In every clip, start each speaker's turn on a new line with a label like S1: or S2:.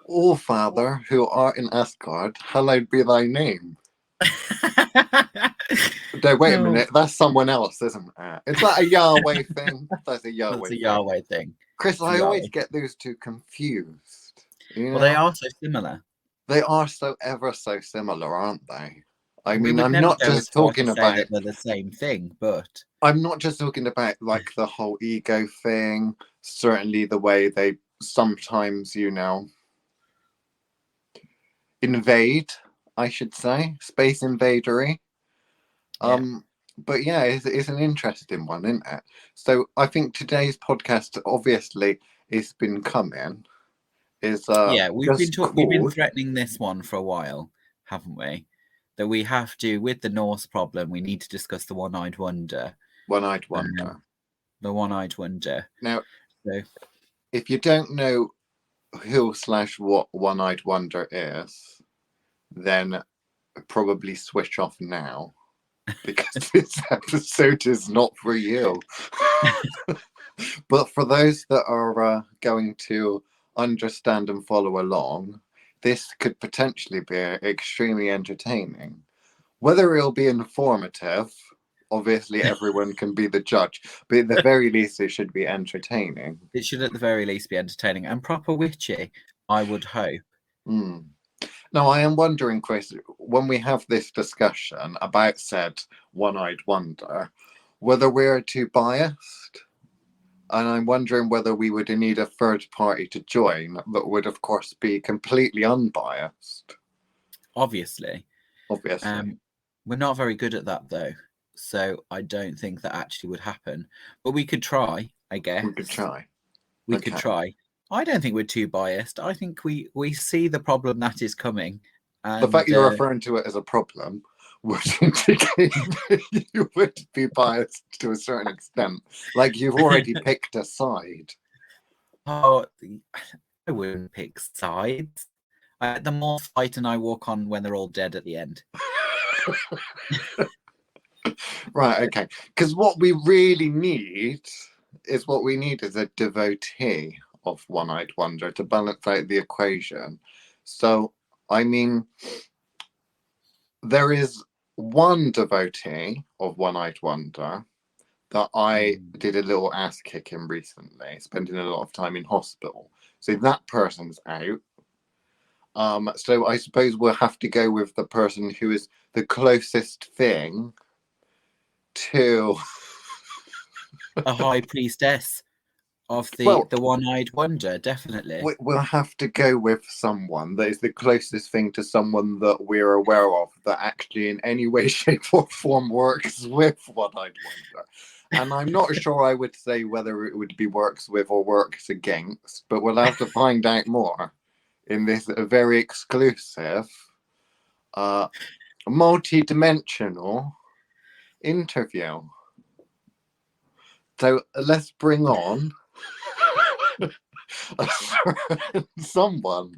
S1: All Father, who art in Asgard, hallowed be thy name. No, wait a minute. That's someone else, isn't it? Is that a Yahweh thing? That's a Yahweh
S2: That's a
S1: thing.
S2: Yahweh thing.
S1: Chris, I always get those two confused.
S2: Well, they are so similar.
S1: They are so ever so similar, aren't they? I
S2: We
S1: mean,
S2: would
S1: I'm
S2: never
S1: not
S2: go
S1: just
S2: as far to
S1: talking
S2: say
S1: about
S2: that they're the same thing, but
S1: I'm not just talking about like the whole ego thing. Certainly, the way they sometimes, invade, I should say, space invadery. But yeah, it's an interesting one, isn't it? So I think today's podcast, obviously, it's been coming. Is
S2: we've been
S1: called
S2: threatening this one for a while, haven't we? That we have to, with the Norse problem, we need to discuss the one-eyed wonder.
S1: One-eyed wonder.
S2: The one-eyed wonder.
S1: Now,
S2: so,
S1: if you don't know who/what one-eyed wonder is, then probably switch off now, because this episode is not for you. But for those that are going to understand and follow along, this could potentially be extremely entertaining. Whether it'll be informative, obviously everyone can be the judge, but at the very least it should be entertaining.
S2: It should at the very least be entertaining and proper witchy, I would hope.
S1: Now, I am wondering, Chris, when we have this discussion about said one-eyed wonder, whether we're too biased. And I'm wondering whether we would need a third party to join that would, of course, be completely unbiased.
S2: Obviously.
S1: We're
S2: not very good at that, though. So I don't think that actually would happen. But we could try, I guess.
S1: We could try.
S2: We could try. I don't think we're too biased. I think we see the problem that is coming. And,
S1: the fact you're referring to it as a problem would indicate that you would be biased to a certain extent. Like you've already picked a side.
S2: Oh, I wouldn't pick sides. The more fight and I walk on when they're all dead at the end.
S1: Right, okay. Because what we really need is a devotee of one-eyed wonder to balance out the equation. So, I mean, there is one devotee of one-eyed wonder that I did a little ass kicking recently, spending a lot of time in hospital. So that person's out. So I suppose we'll have to go with the person who is the closest thing to
S2: a high priestess of the one-eyed wonder, definitely.
S1: We'll have to go with someone that is the closest thing to someone that we're aware of that actually in any way, shape or form works with one-eyed wonder. And I'm not sure I would say whether it would be works with or works against, but we'll have to find out more in this very exclusive, multi-dimensional interview. So let's bring on someone.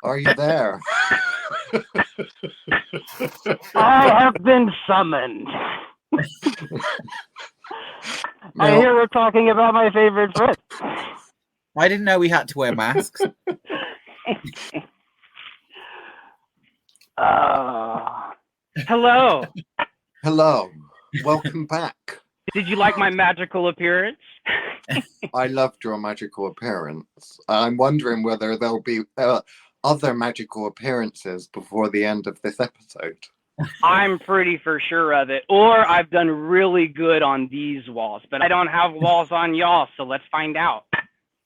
S1: Are you there?
S3: I have been summoned. I hear we're talking about my favorite friend.
S2: I didn't know we had to wear masks.
S3: Hello.
S1: Hello. Welcome back.
S3: Did you like my magical appearance?
S1: I loved your magical appearance. I'm wondering whether there'll be other magical appearances before the end of this episode.
S3: I'm pretty for sure of it. Or I've done really good on these walls, but I don't have walls on y'all, so let's find out.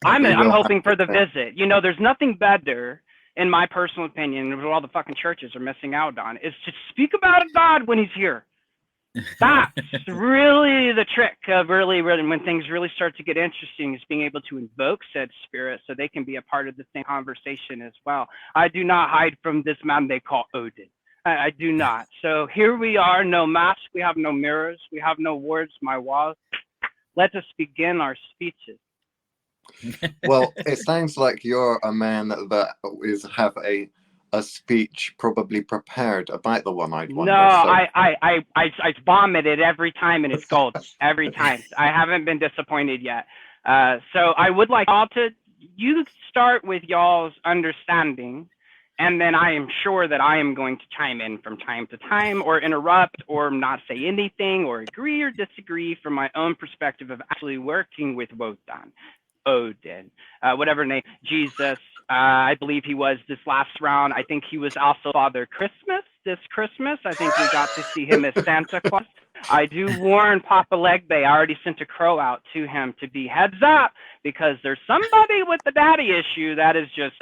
S3: I'm hoping for the visit. You know, there's nothing better, in my personal opinion, what all the fucking churches are missing out on, is to speak about God when he's here. That's really the trick of really when things really start to get interesting, is being able to invoke said spirit so they can be a part of the same conversation as well. I do not hide from this man they call Odin. I do not. So here we are, no mask, we have no mirrors, we have no words, my walls. Let us begin our speeches.
S1: Well, it sounds like you're a man that have a speech probably prepared about the one-eyed wonder.
S3: No, I vomit it every time and it's gold every time. I haven't been disappointed yet. So I would like all to you start with y'all's understanding, and then I am sure that I am going to chime in from time to time, or interrupt, or not say anything, or agree or disagree from my own perspective of actually working with Wotan, Odin, whatever name, Jesus. I believe he was this last round. I think he was also Father Christmas this Christmas. I think we got to see him as Santa Claus. I do warn Papa Legbe. I already sent a crow out to him to be heads up, because there's somebody with the daddy issue that is just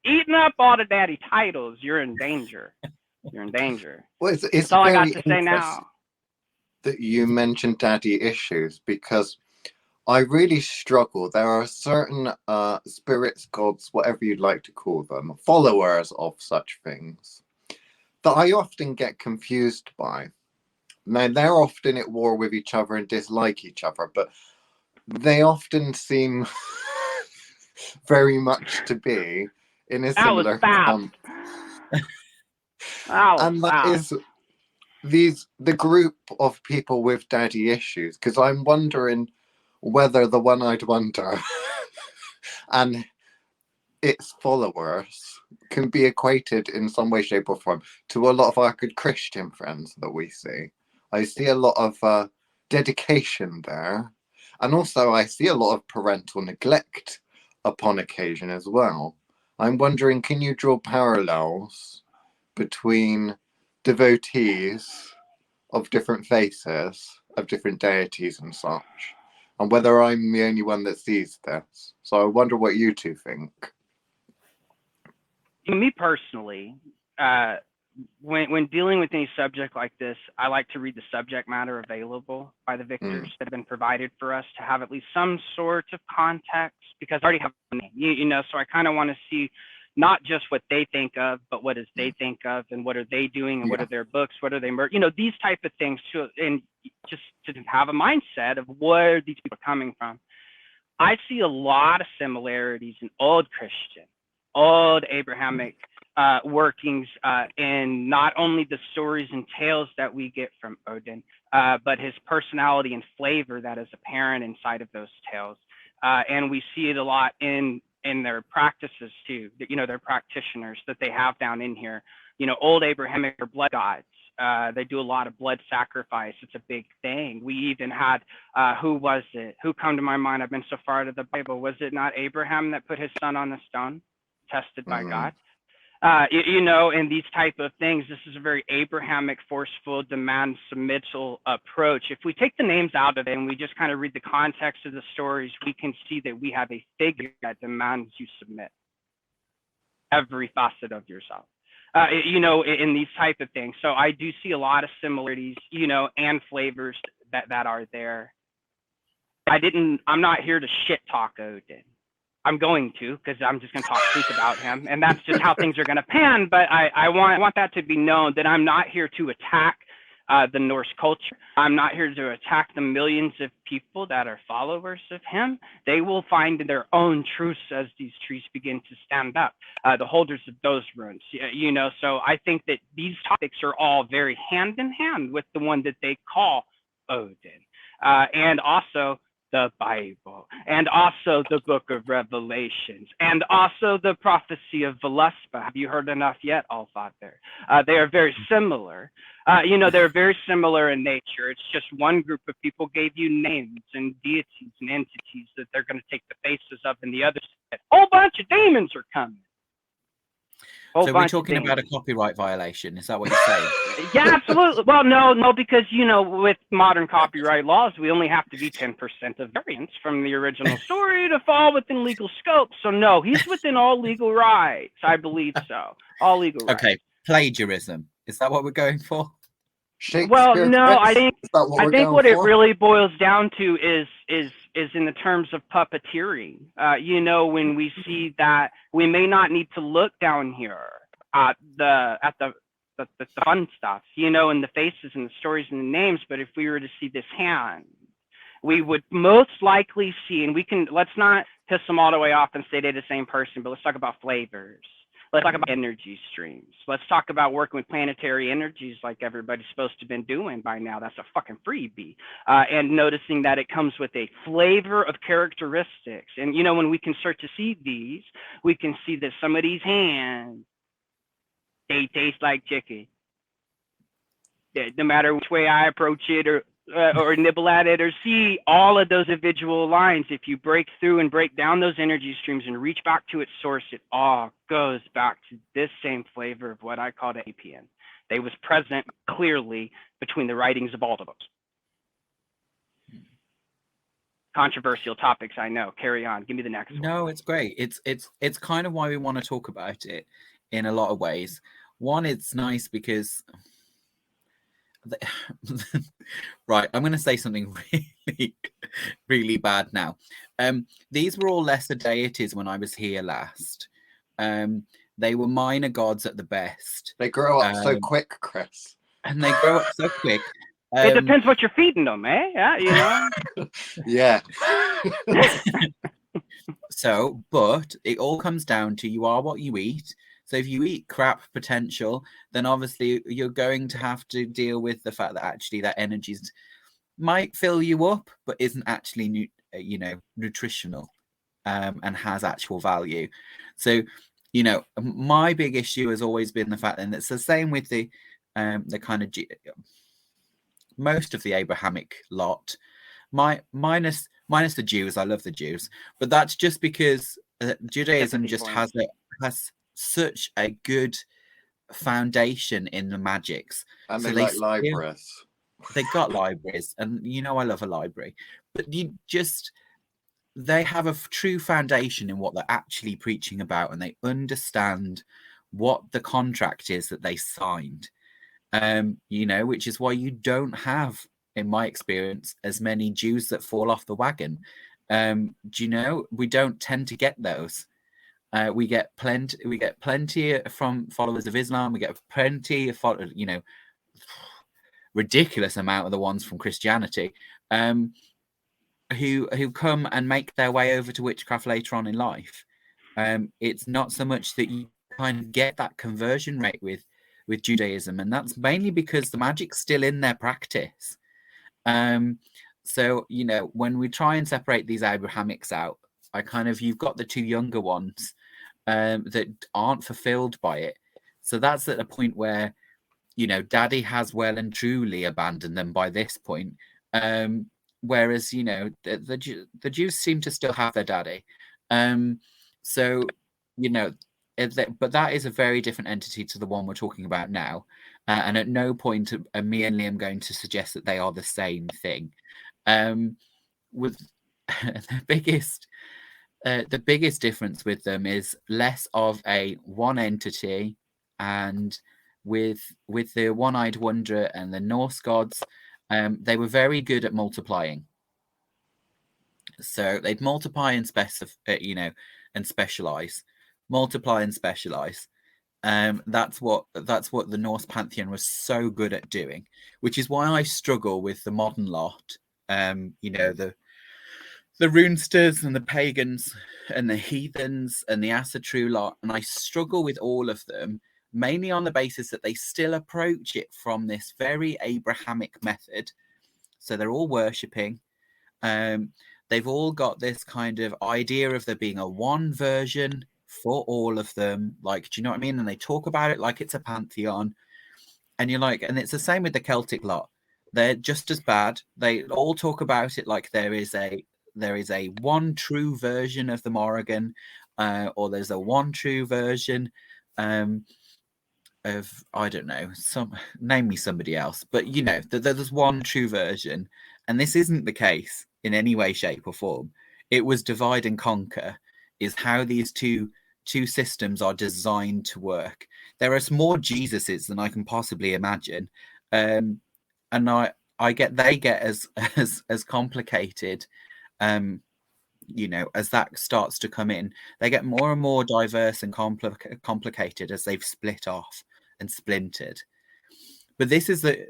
S3: eating up all the daddy titles. You're in danger. You're in danger.
S1: Well, it's
S3: That's all I got
S1: very
S3: to say now.
S1: that you mentioned daddy issues, because I really struggle. There are certain spirits, gods, whatever you'd like to call them, followers of such things, that I often get confused by. Now, they're often at war with each other and dislike each other, but they often seem very much to be in a
S3: That was
S1: similar
S3: fast.
S1: and that is the group of people with daddy issues, because I'm wondering whether the one-eyed wonder and its followers can be equated in some way, shape, or form to a lot of our good Christian friends that we see. I see a lot of dedication there, and also I see a lot of parental neglect upon occasion as well. I'm wondering, can you draw parallels between devotees of different faces, of different deities and such, and whether I'm the only one that sees this? So I wonder what you two think.
S3: Me personally, when dealing with any subject like this, I like to read the subject matter available by the victors that have been provided for us, to have at least some sort of context, because I already have a name, you know, so I kind of want to see not just what they think of, but what does they think of, and what are they doing, and what are their books, what are they, you know, these type of things, too, and just to have a mindset of where these people are coming from. I see a lot of similarities in old Christian, old Abrahamic workings in not only the stories and tales that we get from Odin, but his personality and flavor that is apparent inside of those tales. And we see it a lot in their practices too, you know, their practitioners that they have down in here. You know, old Abrahamic are blood gods. They do a lot of blood sacrifice. It's a big thing. We even had, who was it? Who come to my mind? I've been so far to the Bible. Was it not Abraham that put his son on the stone, tested by God? You know, and these type of things, this is a very Abrahamic, forceful, demand, submittal approach. If we take the names out of it and we just kind of read the context of the stories, we can see that we have a figure that demands you submit every facet of yourself. You know, in these type of things. So I do see a lot of similarities, you know, and flavors that are there. I'm not here to shit talk Odin. I'm going to, because I'm just going to talk truth about him, and that's just how things are going to pan. But I want that to be known, that I'm not here to attack the Norse culture. I'm not here to attack the millions of people that are followers of him. They will find their own truths as these trees begin to stand up, the holders of those runes, you know. So I think that these topics are all very hand in hand with the one that they call Odin, and also the Bible, and also the book of Revelations, and also the prophecy of Veluspa. Have you heard enough yet, Allfather? They are very similar. You know, they're very similar in nature. It's just one group of people gave you names and deities and entities that they're going to take the faces of, and the others said, a whole bunch of demons are coming.
S2: So we're talking about a copyright violation. Is that what you're saying?
S3: Yeah, absolutely. Well, no, because, you know, with modern copyright laws, we only have to be 10% of variance from the original story to fall within legal scope. So no, he's within all legal rights. I believe so. All legal rights.
S2: Okay, plagiarism. Is that what we're going for?
S3: Well, no, I think what it really boils down to is in the terms of puppeteering. You know, when we see that we may not need to look down here at the fun stuff, you know, and the faces and the stories and the names, but if we were to see this hand, we would most likely see, and let's not piss them all the way off and say they're the same person, but let's talk about flavors. Let's talk about energy streams. Let's talk about working with planetary energies like everybody's supposed to have been doing by now. That's a fucking freebie. And noticing that it comes with a flavor of characteristics. And, you know, when we can start to see these, we can see that some of these hands, they taste like chicken. No matter which way I approach it or nibble at it or see all of those individual lines, if you break through and break down those energy streams and reach back to its source, it all goes back to this same flavor of what I call the APN. They was present clearly between the writings of all of us. Controversial topics, I know. Carry on. Give me the next one.
S2: No, it's great. It's kind of why we want to talk about it in a lot of ways. One, it's nice because right, I'm going to say something really, really bad now. These were all lesser deities when I was here last. They were minor gods at the best.
S1: They grow up so quick, Chris.
S2: And they grow up so quick.
S3: It depends what you're feeding them, eh? Yeah, you know.
S1: Yeah.
S2: So, but it all comes down to you are what you eat. So if you eat crap potential, then obviously you're going to have to deal with the fact that actually that energy might fill you up, but isn't actually, nutritional and has actual value. So, you know, my big issue has always been the fact, and it's the same with the kind of most of the Abrahamic lot, minus the Jews. I love the Jews, but that's just because Judaism just has such a good foundation in the magics.
S1: And so they like libraries.
S2: They got libraries, and you know I love a library, but they have a true foundation in what they're actually preaching about, and they understand what the contract is that they signed. Which is why you don't have, in my experience, as many Jews that fall off the wagon. We don't tend to get those. We get plenty from followers of Islam. We get plenty of ridiculous amount of the ones from Christianity, who come and make their way over to witchcraft later on in life. It's not so much that you kind of get that conversion rate with Judaism, and that's mainly because the magic's still in their practice. So when we try and separate these Abrahamics out, you've got the two younger ones that aren't fulfilled by it. So that's at a point where Daddy has well and truly abandoned them by this point. Whereas the Jews seem to still have their daddy. But that is a very different entity to the one we're talking about now. And at no point are me and Liam going to suggest that they are the same thing. With the biggest difference with them is less of a one entity, and with the one-eyed wanderer and the Norse gods, they were very good at multiplying. So they'd multiply and and specialize. Multiply and specialize. That's what the Norse pantheon was so good at doing, which is why I struggle with the modern lot. The runesters and the pagans and the heathens and the Asatru lot, and I struggle with all of them, mainly on the basis that they still approach it from this very Abrahamic method. So they're all worshipping. They've all got this kind of idea of there being a one version for all of them. Like, do you know what I mean? And they talk about it like it's a pantheon. And you're like, and it's the same with the Celtic lot. They're just as bad. They all talk about it like there is a one true version of the Morrigan, or there's a one true version of, I don't know, name me somebody else, but there's one true version, and this isn't the case in any way, shape, or form. It was divide and conquer is how these two systems are designed to work. There are more Jesuses than I can possibly imagine, and I get they get as complicated. As that starts to come in, they get more and more diverse and complicated as they've split off and splintered. But this is the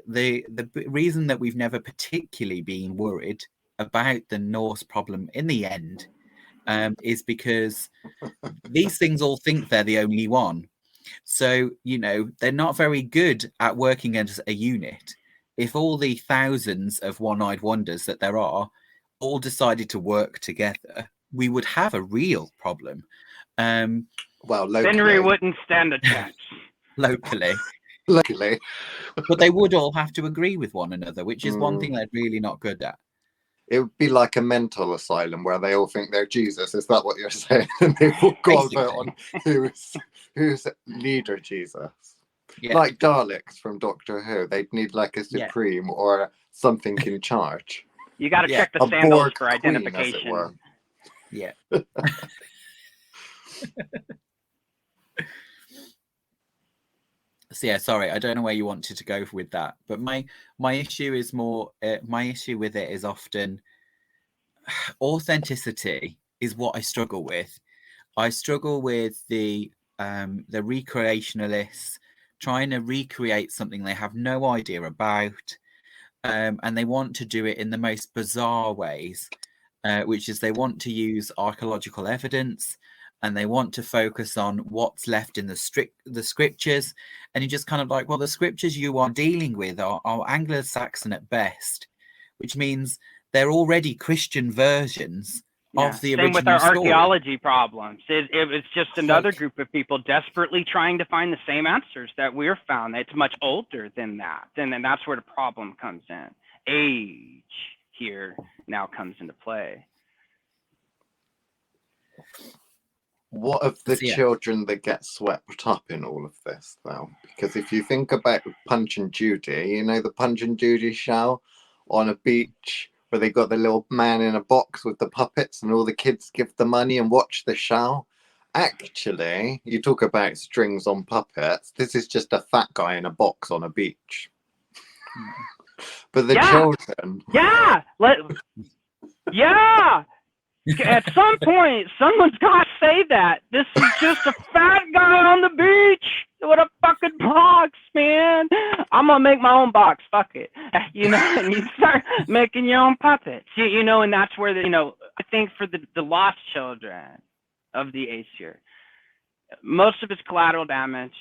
S2: reason that we've never particularly been worried about the Norse problem in the end, is because these things all think they're the only one. So, you know, they're not very good at working as a unit. If all the thousands of one-eyed wonders that there are all decided to work together, we would have a real problem.
S1: Well, locally.
S3: Henry wouldn't stand a chance.
S2: Locally. But they would all have to agree with one another, which is one thing they're really not good at.
S1: It would be like a mental asylum where they all think they're Jesus. Is that what you're saying? And they all go vote on who's leader Jesus. Yeah. Like Daleks from Doctor Who. They'd need like a supreme or something in charge.
S3: You got to check the sandals for identification.
S1: Queen, as it were.
S2: Yeah. So yeah, sorry, I don't know where you wanted to go with that, but my issue is more. My issue with it is often authenticity is what I struggle with. I struggle with the recreationalists trying to recreate something they have no idea about, and they want to do it in the most bizarre ways, which is they want to use archaeological evidence. And they want to focus on what's left in the scriptures. And you're just kind of like, well, the scriptures you are dealing with are Anglo-Saxon at best, which means they're already Christian versions of the original
S3: story. Same with our
S2: story.
S3: Archaeology problems. It's just another group of people desperately trying to find the same answers that we're found. It's much older than that. And then that's where the problem comes in. Age here now comes into play.
S1: What of the children that get swept up in all of this, though? Because if you think about Punch and Judy, you know the Punch and Judy show on a beach where they got the little man in a box with the puppets and all the kids give the money and watch the show? Actually, you talk about strings on puppets. This is just a fat guy in a box on a beach. But the children...
S3: At some point, someone's got to say that. This is just a fat guy on the beach with a fucking box, man. I'm going to make my own box. Fuck it. You know, and you start making your own puppets. You know, and that's where, I think for the lost children of the Aesir, most of it's collateral damage.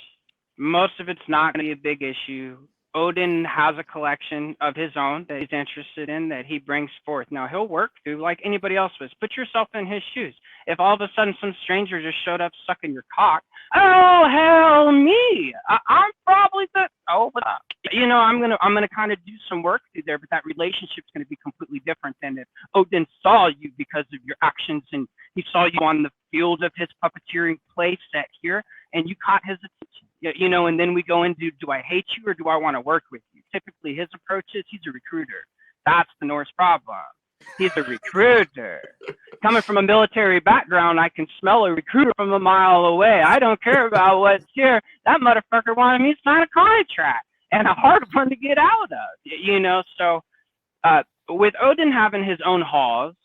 S3: Most of it's not going to be a big issue. Odin has a collection of his own that he's interested in that he brings forth. Now, he'll work through like anybody else was. Put yourself in his shoes. If all of a sudden some stranger just showed up sucking your cock, oh, hell me. I'm probably but I'm gonna kind of do some work through there, but that relationship's going to be completely different than if Odin saw you because of your actions and he saw you on the field of his puppeteering play set here and you caught his attention. And then we go into, do I hate you or do I want to work with you? Typically, his approach is he's a recruiter. That's the Norse problem. He's a recruiter. Coming from a military background, I can smell a recruiter from a mile away. I don't care about what's here. That motherfucker wanted me to sign a contract and a hard one to get out of. So with Odin having his own halls,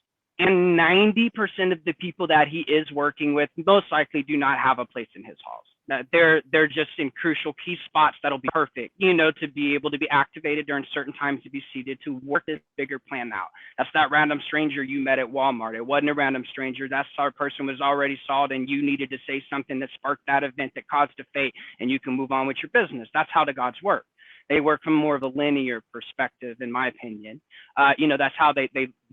S3: and 90% of the people that he is working with most likely do not have a place in his halls. They're just in crucial key spots that'll be perfect, to be able to be activated during certain times to be seated to work this bigger plan out. That's that random stranger you met at Walmart. It wasn't a random stranger. That person was already solved and you needed to say something that sparked that event that caused a fate and you can move on with your business. That's how the gods work. They work from more of a linear perspective, in my opinion. That's how they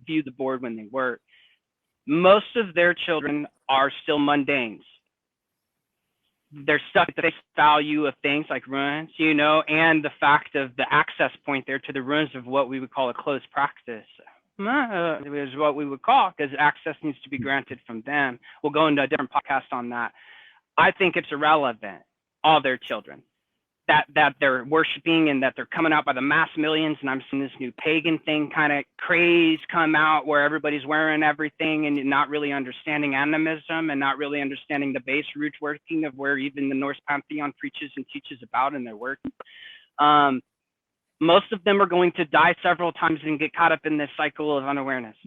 S3: view the board when they work. Most of their children are still mundanes. They're stuck at the face value of things like runes, and the fact of the access point there to the runes of what we would call a closed practice. Is what we would call, because access needs to be granted from them. We'll go into a different podcast on that. I think it's irrelevant, all their children, that they're worshiping and that they're coming out by the mass millions. And I'm seeing this new pagan thing kind of craze come out where everybody's wearing everything and not really understanding animism and not really understanding the base root working of where even the Norse pantheon preaches and teaches about in their work. Most of them are going to die several times and get caught up in this cycle of unawareness.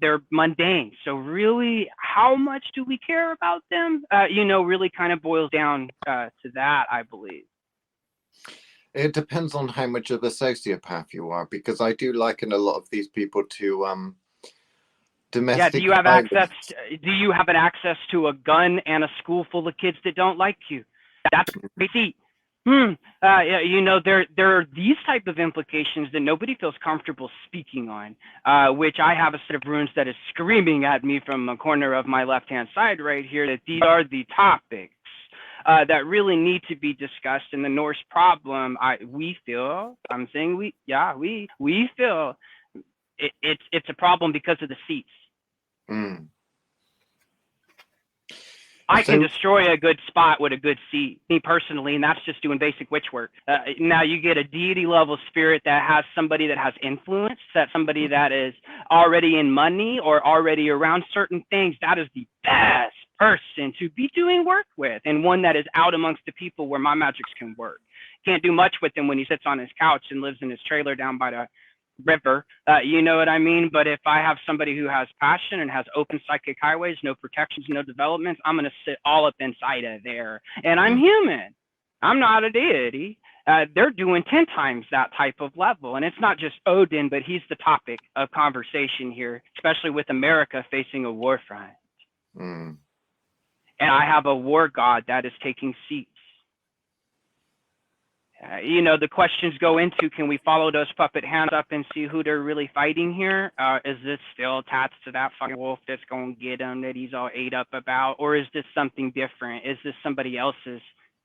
S3: They're mundane. So really, how much do we care about them? Really kind of boils down to that, I believe.
S1: It depends on how much of a sociopath you are, because I do liken a lot of these people to domestic
S3: do you have
S1: violence.
S3: do you have an access to a gun and a school full of kids that don't like you? That's crazy. You know, there are these type of implications that nobody feels comfortable speaking on, which I have a set of runes that is screaming at me from a corner of my left-hand side right here, that these are the topics that really need to be discussed in the Norse problem. We feel it's a problem because of the seats. I can destroy a good spot with a good seat, me personally, and that's just doing basic witch work. Now you get a deity level spirit that has somebody that has influence, that somebody that is already in money or already around certain things. That is the best person to be doing work with, and one that is out amongst the people where my magics can work. Can't do much with him when he sits on his couch and lives in his trailer down by the river, you know what I mean? But if I have somebody who has passion and has open psychic highways, no protections, no developments, I'm going to sit all up inside of there. And I'm human. I'm not a deity. They're doing 10 times that type of level. And it's not just Odin, but he's the topic of conversation here, especially with America facing a war front. And I have a war god that is taking seats. You know, the questions go into, can we follow those puppet hands up and see who they're really fighting here? Is this still attached to that fucking wolf that's going to get him that he's all ate up about? Or is this something different? Is this somebody else's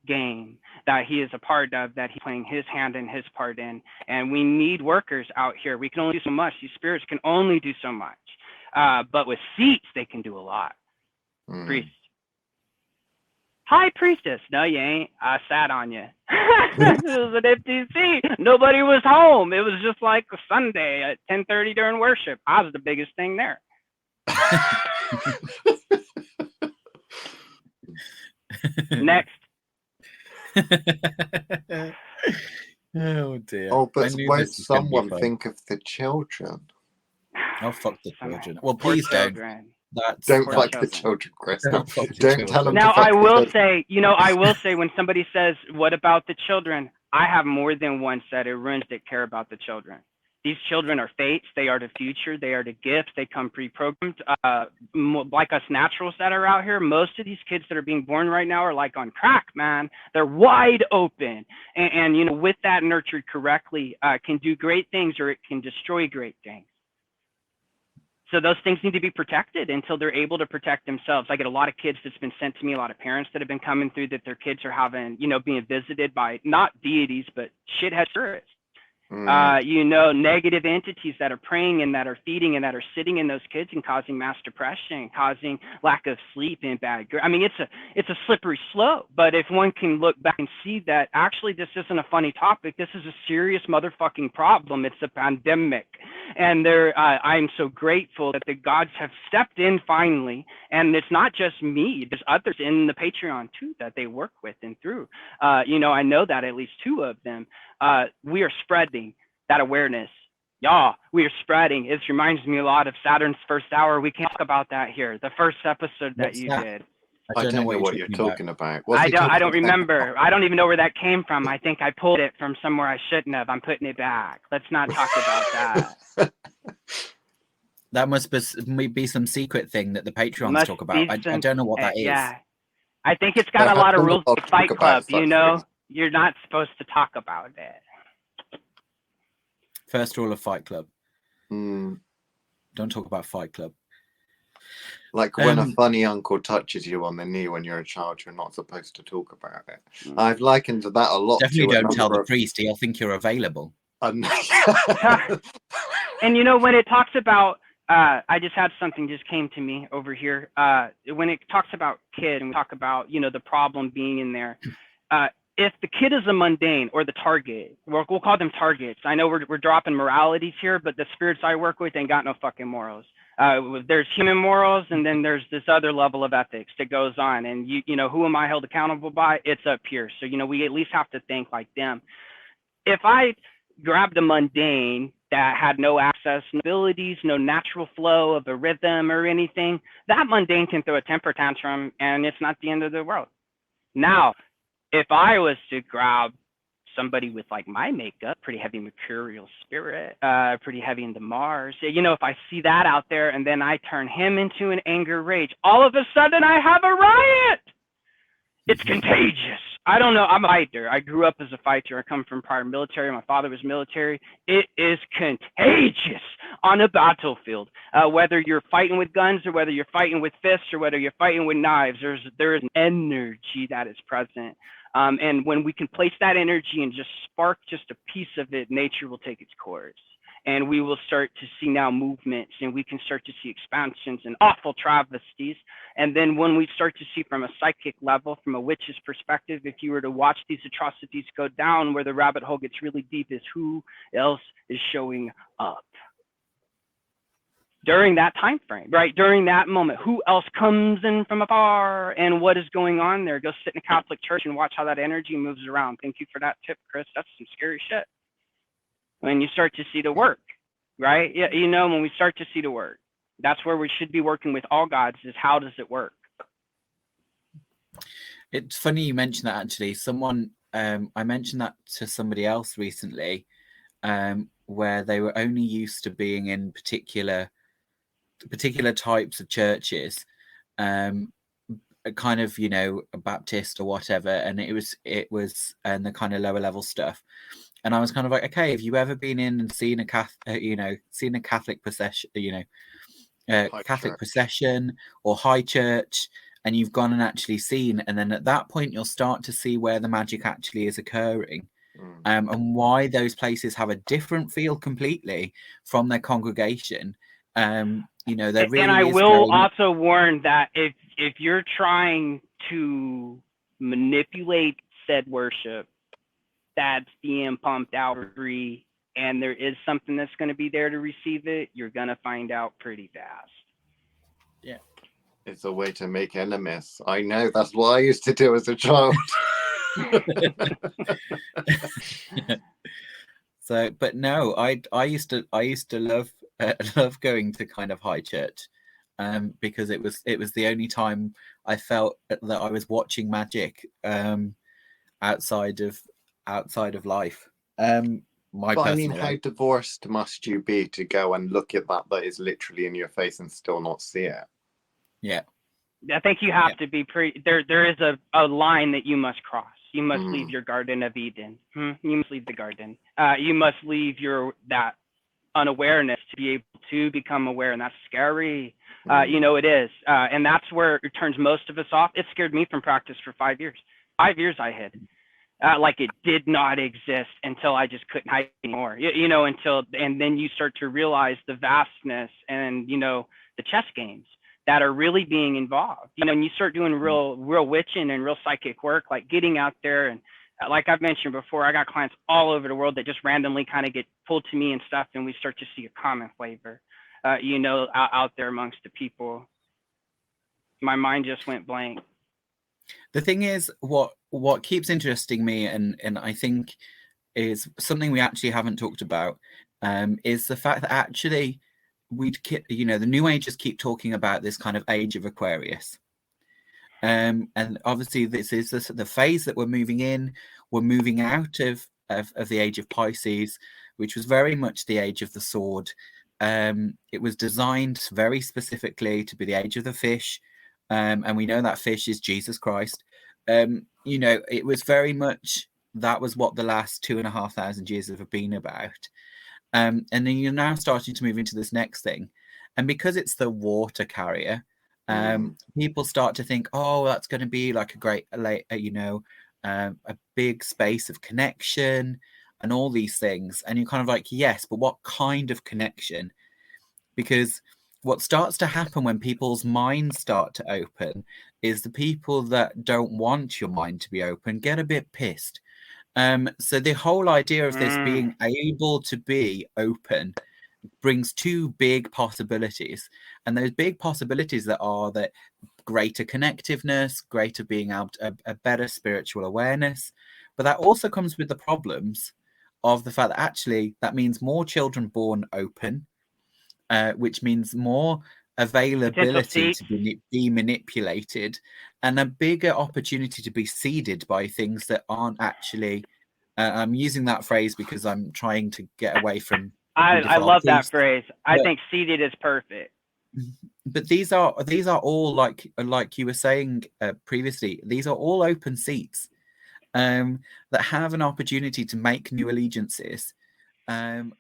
S3: game that he is a part of, that he's playing his hand and his part in? And we need workers out here. We can only do so much. These spirits can only do so much. But with seats, they can do a lot. Priest. High priestess. No, you ain't. I sat on you. It was an empty seat. Nobody was home. It was just like a Sunday at 10:30 during worship. I was the biggest thing there. Next.
S2: Oh dear.
S1: Oh, but won't someone think of the children?
S2: Oh, fuck the children. Well, please don't.
S1: Don't fuck the children, Chris. Don't tell them.
S3: Now, I will say, when somebody says, what about the children? I have more than one set of runes that care about the children. These children are fates. They are the future. They are the gifts. They come pre-programmed. Like us naturals that are out here, most of these kids that are being born right now are like on crack, man. They're wide open. And you know, with that nurtured correctly, can do great things, or it can destroy great things. So those things need to be protected until they're able to protect themselves. I get a lot of kids that's been sent to me, a lot of parents that have been coming through that their kids are having, you know, being visited by not deities, but shithead spirits. You know, negative entities that are preying and that are feeding and that are sitting in those kids and causing mass depression, causing lack of sleep and bad. I mean, it's a slippery slope. But if one can look back and see that actually this isn't a funny topic, this is a serious motherfucking problem. It's a pandemic, and I'm so grateful that the gods have stepped in finally. And it's not just me. There's others in the Patreon too that they work with and through. You know, I know that at least 2 of them. We are spreading that awareness. Yeah, we are spreading. It reminds me a lot of Saturn's first hour. We can't talk about that here. The first episode that you did.
S1: I don't know what you're talking about.
S3: I don't remember. I don't even know where that came from. I think I pulled it from somewhere I shouldn't have. I'm putting it back. Let's not talk about that.
S2: That must be some secret thing that the Patrons talk about. I don't know what that is. Yeah,
S3: I think it's got a lot of rules of Fight Club, you know? You're not supposed to talk about it.
S2: First rule of Fight Club. Don't talk about Fight Club.
S1: Like when a funny uncle touches you on the knee when you're a child, you're not supposed to talk about it. I've likened that a lot.
S2: Definitely don't tell the priest. He'll think you're available.
S3: And you know, when it talks about, I just had something just came to me over here. When it talks about kid and we talk about, you know, the problem being in there. If the kid is a mundane or the target, we'll call them targets. I know we're dropping moralities here, but the spirits I work with ain't got no fucking morals. There's human morals, and then there's this other level of ethics that goes on. And you know, who am I held accountable by? It's up here. So, you know, we at least have to think like them. If I grabbed a mundane that had no access, no abilities, no natural flow of a rhythm or anything, that mundane can throw a temper tantrum, and it's not the end of the world. Now, if I was to grab somebody with like my makeup, pretty heavy mercurial spirit, pretty heavy into Mars. If I see that out there and then I turn him into an anger rage, all of a sudden I have a riot. It's contagious. I don't know. I'm a fighter. I grew up as a fighter. I come from prior military. My father was military. It is contagious on a battlefield. Whether you're fighting with guns or whether you're fighting with fists or whether you're fighting with knives, there is an energy that is present. And when we can place that energy and just spark just a piece of it, nature will take its course. And we will start to see now movements, and we can start to see expansions and awful travesties. And then when we start to see from a psychic level, from a witch's perspective, if you were to watch these atrocities go down, where the rabbit hole gets really deep is who else is showing up during that time frame, right? During that moment, who else comes in from afar, and what is going on there? Go sit in a Catholic church and watch how that energy moves around. Thank you for that tip, Chris. That's some scary shit. When you start to see the work, right? Yeah, when we start to see the work, that's where we should be working with all gods, is how does it work?
S2: It's funny you mentioned that, actually. I mentioned that to somebody else recently, where they were only used to being in particular types of churches, kind of, a Baptist or whatever, and it was and the kind of lower level stuff. And I was kind of like, okay, have you ever been in and seen a Catholic procession, Catholic procession or high church, and you've gone and actually seen, and then at that point you'll start to see where the magic actually is occurring, and why those places have a different feel completely from their congregation. There really
S3: and I
S2: is
S3: will also warn that if you're trying to manipulate said worship, that's being pumped out for free, and there is something that's going to be there to receive it, you're going to find out pretty fast.
S2: Yeah.
S1: It's a way to make enemies. I know. That's what I used to do as a child.
S2: So, but no, I used to love going to kind of high church, because it was the only time I felt that I was watching magic, outside of life.
S1: But how divorced must you be to go and look at that is literally in your face and still not see it?
S2: Yeah.
S3: I think you have to be there is a line that you must cross. You must leave your Garden of Eden. You must leave the garden. You must leave that unawareness to be able to become aware, and that's scary. It is. And that's where it turns most of us off. It scared me from practice for 5 years. 5 years I hid. Like it did not exist until I just couldn't hide anymore. And then you start to realize the vastness and, the chess games that are really being involved, and you start doing real witching and real psychic work, like getting out there. And like I've mentioned before, I got clients all over the world that just randomly kind of get pulled to me and stuff. And we start to see a common flavor, out there amongst the people. My mind just went blank.
S2: The thing is, what keeps interesting me, and I think is something we actually haven't talked about, is the fact that actually the New Agers keep talking about this kind of age of Aquarius, and obviously this is the phase that we're moving in. We're moving out of the age of Pisces, which was very much the age of the sword. It was designed very specifically to be the age of the fish, and we know that fish is Jesus Christ. It was very much, that was what the last 2,500 years have been about. And then you're now starting to move into this next thing. And because it's the water carrier, people start to think, oh, that's going to be like a big space of connection and all these things. And you're kind of like, yes, but what kind of connection? Because what starts to happen when people's minds start to open is the people that don't want your mind to be open get a bit pissed. So the whole idea of this being able to be open brings two big possibilities, and those big possibilities that greater connectiveness, greater being able to, a better spiritual awareness, but that also comes with the problems of the fact that actually that means more children born open, which means more availability to be manipulated, and a bigger opportunity to be seeded by things that aren't actually I'm using that phrase because I'm trying to get away from.
S3: I love that
S2: priest.
S3: phrase. I
S2: But-
S3: think seated is perfect.
S2: But these are all like you were saying previously. These are all open seats that have an opportunity to make new allegiances, and